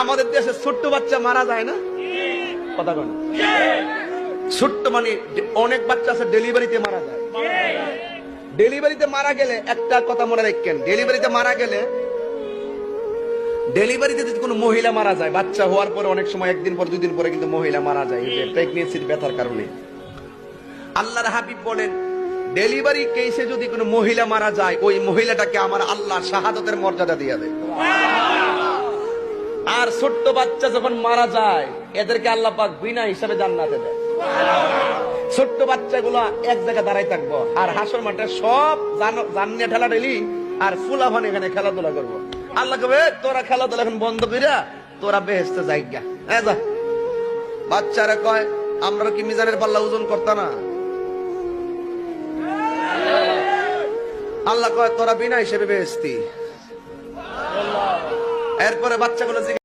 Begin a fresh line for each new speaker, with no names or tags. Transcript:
আমাদের দেশে ছোট্ট বাচ্চা মারা যায় না, কথা বলে ছোট্ট মানে অনেক বাচ্চা আছে ডেলিভারিতে মারা যায়। ডেলিভারিতে মারা গেলে একটা কথা মনে রাখেন, ডেলিভারিতে মারা গেলে, ডেলিভারিতে যদি কোনো মহিলা মারা যায়, বাচ্চা হওয়ার পরে অনেক সময় একদিন পর দুদিন পরে কিন্তু মহিলা মারা যায় প্রেগনেন্সির ব্যথার কারণে। আল্লাহর হাবিব বলেন ডেলিভারি কেসে যদি কোনো মহিলা মারা যায়, ওই মহিলাটাকে আমার আল্লাহ শাহাদাতের মর্যাদা দিয়ে দেয়। আর ছোট্ট বাচ্চা যখন মারা যায় এদেরকে আল্লাহ পাক বিনা হিসাবে জান্নাতে দেয়। ছোট্ট বাচ্চাগুলো এক জায়গায় দাঁড়াই থাকবো, আর হাসর মাঠে সব জান্নিয়া ঠেলা ঠেলি আর ফুলাফান এখানে খেলাধুলা করবো। আল্লাহ কবে তোরা খেলাধুলা এখন বন্ধ করিয়া তোরা বেহেশতে যাইগা। বাচ্চারা কয় আমরা কি মিজানের পাল্লা ওজন করতাম না? আল্লাহ কয় তোরা বিনা হিসেবে বেহেশতি। এরপরে বাচ্চাগুলো